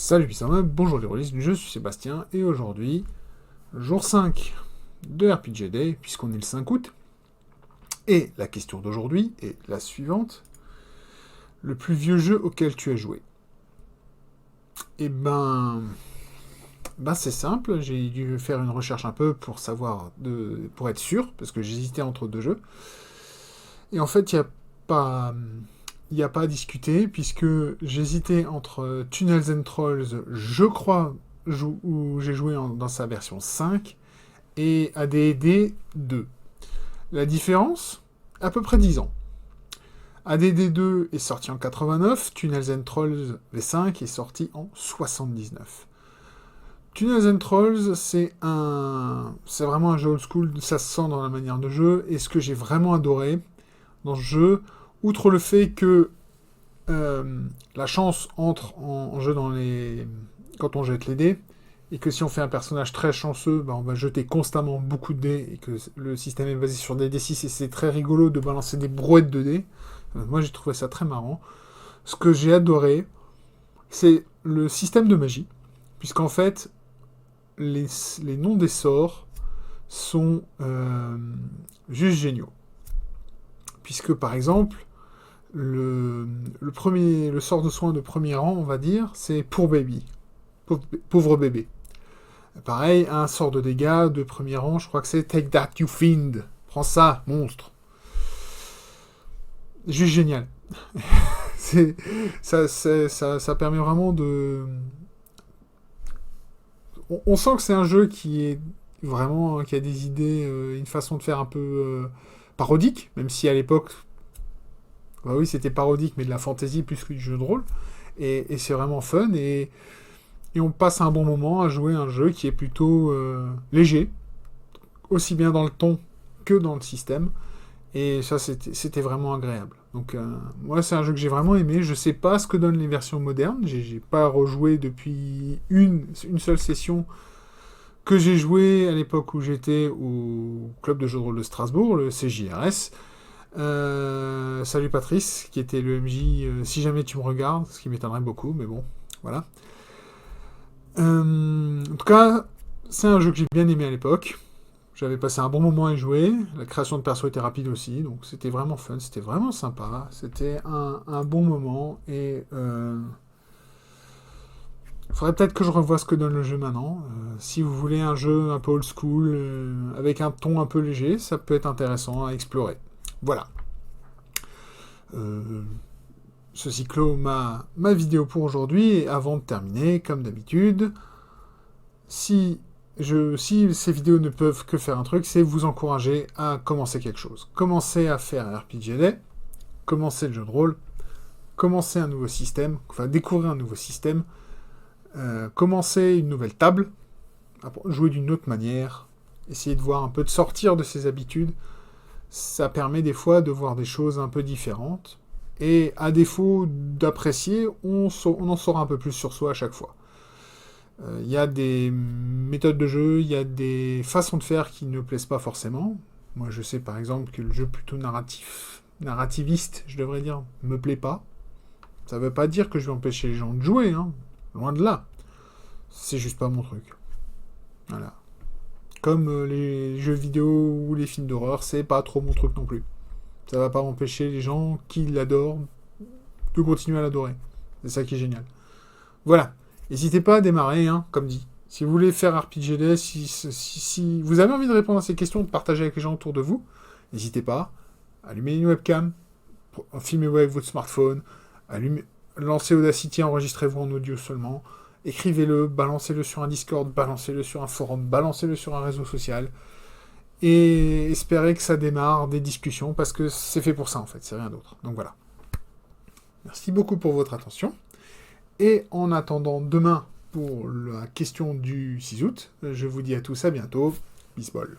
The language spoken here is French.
Salut Pissarme, bonjour les rôlistes, je suis Sébastien, et aujourd'hui, jour 5 de RPG Day, puisqu'on est le 5 août, et la question d'aujourd'hui est la suivante. Le plus vieux jeu auquel tu as joué? Eh ben c'est simple, j'ai dû faire une recherche un peu pour savoir, pour être sûr, parce que j'hésitais entre deux jeux. Et en fait, il n'y a pas à discuter, puisque j'hésitais entre Tunnels and Trolls, je crois, où j'ai joué dans sa version 5, et AD&D 2. La différence, à peu près 10 ans. AD&D 2 est sorti en 89, Tunnels and Trolls V5 est sorti en 79. Tunnels and Trolls, c'est vraiment un jeu old school, ça se sent dans la manière de jeu, et ce que j'ai vraiment adoré dans ce jeu, outre le fait que la chance entre en jeu quand on jette les dés, et que si on fait un personnage très chanceux, on va jeter constamment beaucoup de dés, et que le système est basé sur des D6, et c'est très rigolo de balancer des brouettes de dés. Moi, j'ai trouvé ça très marrant. Ce que j'ai adoré, c'est le système de magie, puisqu'en fait, les noms des sorts sont juste géniaux. Puisque, par exemple, le sort de soin de premier rang, on va dire, c'est pour baby. Pauvre bébé. Pareil, un sort de dégâts de premier rang, je crois que c'est Take That You Fiend. Prends ça, monstre. Juste génial. Ça permet vraiment de... On sent que c'est un jeu qui est vraiment... qui a des idées, une façon de faire un peu parodique, même si à l'époque... Bah oui, c'était parodique, mais de la fantasy plus que du jeu de rôle. Et c'est vraiment fun, et on passe un bon moment à jouer un jeu qui est plutôt léger, aussi bien dans le ton que dans le système, et ça c'était vraiment agréable. Donc moi c'est un jeu que j'ai vraiment aimé. Je sais pas ce que donnent les versions modernes, j'ai pas rejoué depuis une seule session que j'ai joué à l'époque où j'étais au club de jeux de rôle de Strasbourg, le CJRS. Salut Patrice, qui était le MJ, si jamais tu me regardes, ce qui m'étonnerait beaucoup, mais bon, voilà. En tout cas, c'est un jeu que j'ai bien aimé à l'époque. J'avais passé un bon moment à y jouer. La création de perso était rapide aussi, donc c'était vraiment fun, c'était vraiment sympa. C'était un bon moment, et il faudrait peut-être que je revoie ce que donne le jeu maintenant. Si vous voulez un jeu un peu old school, avec un ton un peu léger, ça peut être intéressant à explorer. Voilà. Ceci clôt ma vidéo pour aujourd'hui, et avant de terminer, comme d'habitude, si ces vidéos ne peuvent que faire un truc, c'est vous encourager à commencer quelque chose. Commencez à faire un RPG Day, commencer le jeu de rôle, commencer un nouveau système, enfin découvrir un nouveau système, commencer une nouvelle table, jouer d'une autre manière, essayer de voir un peu, de sortir de ses habitudes. Ça permet des fois de voir des choses un peu différentes, et à défaut d'apprécier, on en saura un peu plus sur soi à chaque fois. Il y a des méthodes de jeu, il y a des façons de faire qui ne plaisent pas forcément. Moi, je sais par exemple que le jeu plutôt narrativiste, je devrais dire, me plaît pas. Ça veut pas dire que je vais empêcher les gens de jouer, hein. Loin de là. C'est juste pas mon truc. Voilà. Comme les jeux vidéo ou les films d'horreur, c'est pas trop mon truc non plus. Ça va pas empêcher les gens qui l'adorent de continuer à l'adorer. C'est ça qui est génial. Voilà. N'hésitez pas à démarrer, hein, comme dit. Si vous voulez faire RPG Day, si vous avez envie de répondre à ces questions, de partager avec les gens autour de vous, n'hésitez pas. Allumez une webcam, filmez-vous avec votre smartphone, lancez Audacity, enregistrez-vous en audio seulement, écrivez-le, balancez-le sur un Discord, balancez-le sur un forum, balancez-le sur un réseau social, et espérez que ça démarre des discussions, parce que c'est fait pour ça en fait, c'est rien d'autre. Donc voilà. Merci beaucoup pour votre attention. Et en attendant demain pour la question du 6 août, je vous dis à tous à bientôt. Bisbol.